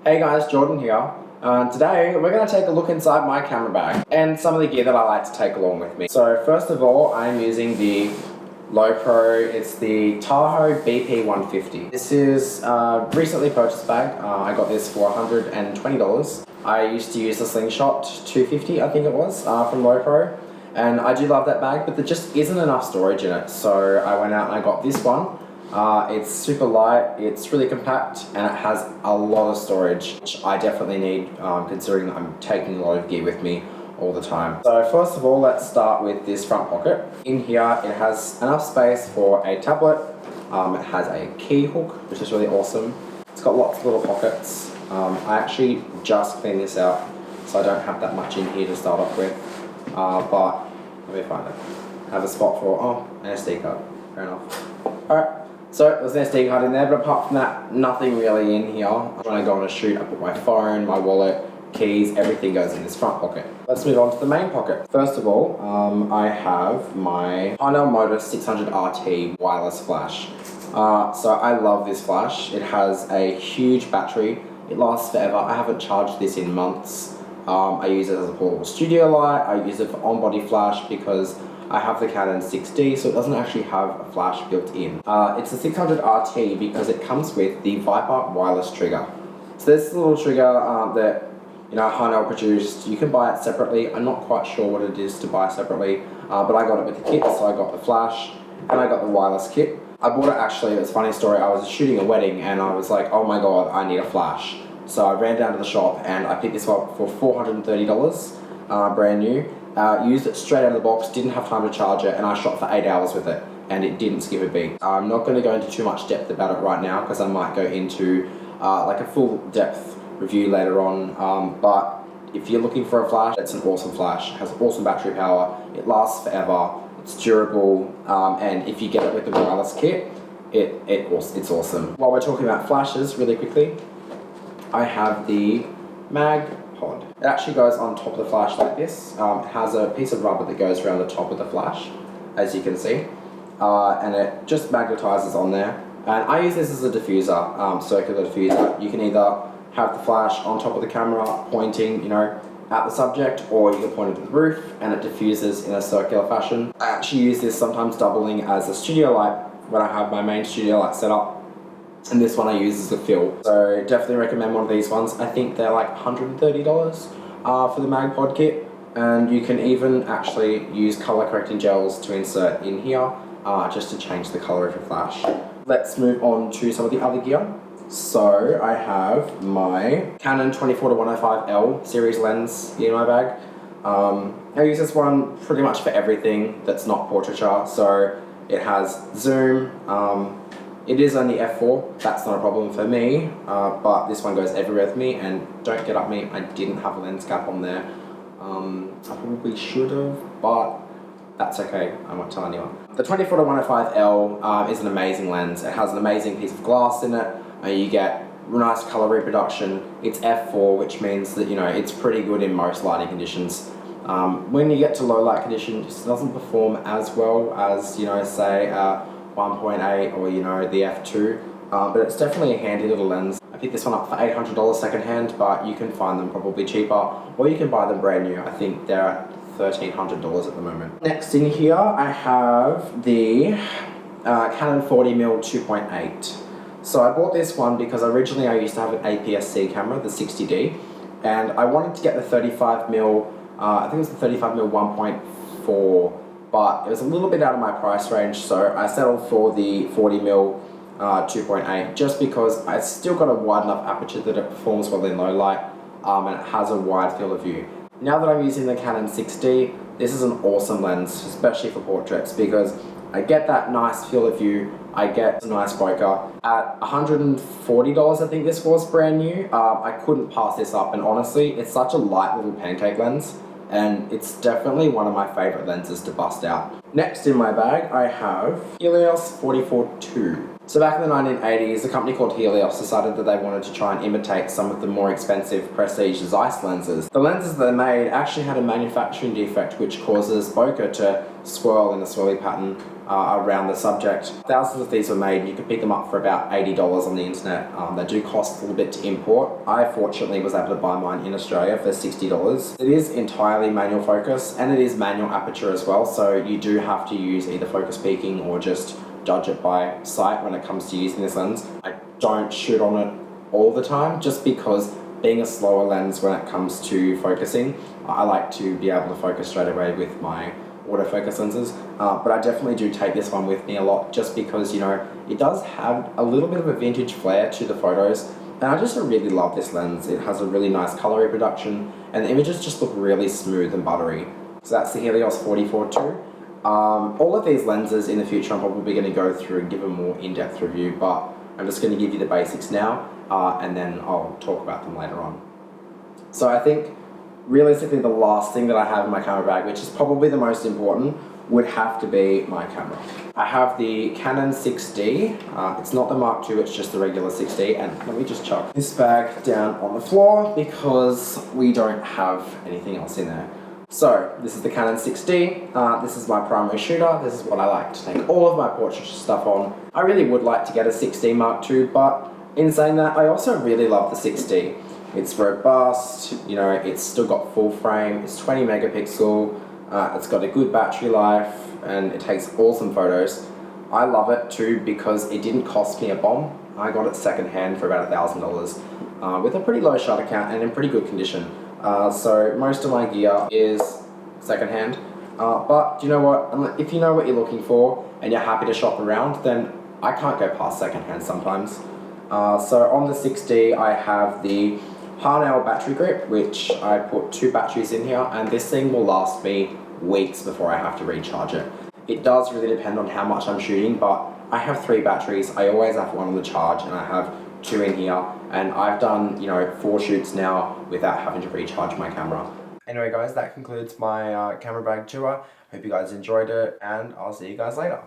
Hey guys, Jordan here. Today we're going to take a look inside my camera bag and some of the gear that I like to take along with me. So first of all, I'm using the Low Pro. It's the Tahoe BP 150. This is a recently purchased bag. I got this for $120. I used to use the Slingshot 250, I think it was, from Low Pro. And I do love that bag, but there just isn't enough storage in it. So I went out and I got this one. It's super light, it's really compact, and it has a lot of storage, which I definitely need considering that I'm taking a lot of gear with me all the time. So first of all, let's start with this front pocket. In here, it has enough space for a tablet. It has a key hook, which is really awesome. It's got lots of little pockets. I actually just cleaned this out, so I don't have that much in here to start off with. But let me find it. I have a spot for, an SD card. Fair enough. Alright. So there's an SD card in there, but apart from that, nothing really in here. When I go on a shoot, I put my phone, my wallet, keys, everything goes in this front pocket. Let's move on to the main pocket. First of all, I have my Parnell Motor 600 RT wireless flash. So I love this flash. It has a huge battery. It lasts forever. I haven't charged this in months. I use it as a portable studio light. I use it for on-body flash because I have the Canon 6D, so it doesn't actually have a flash built in. It's a 600 RT because it comes with the Viper wireless trigger. So this little trigger that Parnell produced. You can buy it separately. I'm not quite sure what it is to buy separately, but I got it with the kit, so I got the flash and I got the wireless kit. I bought it actually, it was a funny story, I was shooting a wedding and I was like, oh my god, I need a flash. So I ran down to the shop and I picked this up for $430, brand new. Used it straight out of the box, didn't have time to charge it, and I shot for 8 hours with it, and it didn't skip a beat. I'm not going to go into too much depth about it right now, because I might go into like a full depth review later on, but if you're looking for a flash, it's an awesome flash. It has awesome battery power, it lasts forever, it's durable, and if you get it with the wireless kit, it's awesome. While we're talking about flashes, really quickly, I have the mag pod. It actually goes on top of the flash like this. It has a piece of rubber that goes around the top of the flash, as you can see, and it just magnetizes on there. And I use this as a diffuser, circular diffuser. You can either have the flash on top of the camera pointing, at the subject, or you can point it to the roof and it diffuses in a circular fashion. I actually use this sometimes doubling as a studio light when I have my main studio light set up. And this one I use as a fill. So definitely recommend one of these ones. I think they're like $130 for the mag pod kit. And you can even actually use color correcting gels to insert in here just to change the color of your flash. Let's move on to some of the other gear. So I have my Canon 24-105L series lens in my bag. I use this one pretty much for everything that's not portraiture. So it has zoom, it is only f4, that's not a problem for me, but this one goes everywhere with me, and don't get up me, I didn't have a lens cap on there. I probably should have, but that's okay, I won't tell anyone. The 24-105L is an amazing lens. It has an amazing piece of glass in it, you get nice color reproduction. It's f4, which means that it's pretty good in most lighting conditions. When you get to low light conditions, it doesn't perform as well as, say, 1.8 or the f2, but it's definitely a handy little lens. I picked this one up for $800 secondhand, but you can find them probably cheaper, or you can buy them brand new. I think they're at $1,300 at the moment. Next in here, I have the Canon 40mm 2.8. So I bought this one because originally I used to have an APS-C camera, the 60D, and I wanted to get the 35mm, I think it was the 35mm 1.4, but it was a little bit out of my price range, so I settled for the 40mm 2.8 just because I still got a wide enough aperture that it performs well in low light, and it has a wide field of view. Now that I'm using the Canon 6D, this is an awesome lens, especially for portraits, because I get that nice field of view, I get a nice bokeh. At $140, I think this was brand new, I couldn't pass this up, and honestly, it's such a light little pancake lens, and it's definitely one of my favorite lenses to bust out. Next in my bag, I have Helios 44-2. So back in the 1980s, a company called Helios decided that they wanted to try and imitate some of the more expensive prestige Zeiss lenses. The lenses they made actually had a manufacturing defect which causes bokeh to swirl in a swirly pattern around the subject. Thousands of these were made, and you could pick them up for about $80 on the internet. They do cost a little bit to import. I fortunately was able to buy mine in Australia for $60. It is entirely manual focus, and it is manual aperture as well, so you do have to use either focus peaking or just judge it by sight when it comes to using this lens. I don't shoot on it all the time, just because being a slower lens when it comes to focusing, I like to be able to focus straight away with my autofocus lenses, but I definitely do take this one with me a lot, just because, you know, it does have a little bit of a vintage flair to the photos, and I just really love this lens. It has a really nice color reproduction, and the images just look really smooth and buttery. So that's the Helios 44-2. All of these lenses in the future I'm probably going to go through and give a more in-depth review, but I'm just going to give you the basics now, and then I'll talk about them later on. So I think realistically the last thing that I have in my camera bag, which is probably the most important, would have to be my camera. I have the Canon 6D. It's not the Mark II, it's just the regular 6D, and let me just chuck this bag down on the floor because we don't have anything else in there. So this is the Canon 6D, this is my primary shooter, this is what I like to take all of my portrait stuff on. I really would like to get a 6D Mark II, but in saying that, I also really love the 6D. It's robust, you know, it's still got full frame, it's 20 megapixel, it's got a good battery life, and it takes awesome photos. I love it too because it didn't cost me a bomb. I got it secondhand for about $1,000 with a pretty low shutter count and in pretty good condition. So most of my gear is secondhand, but you know what, if you know what you're looking for and you're happy to shop around, then I can't go past secondhand sometimes. So on the 6D I have the Harnell battery grip, which I put 2 batteries in here, and this thing will last me weeks before I have to recharge it. It does really depend on how much I'm shooting, but I have 3 batteries. I always have one on the charge, and I have 2 in here, and I've done, you know, 4 shoots now without having to recharge my camera. Anyway guys, that concludes my camera bag tour. Hope you guys enjoyed it, and I'll see you guys later.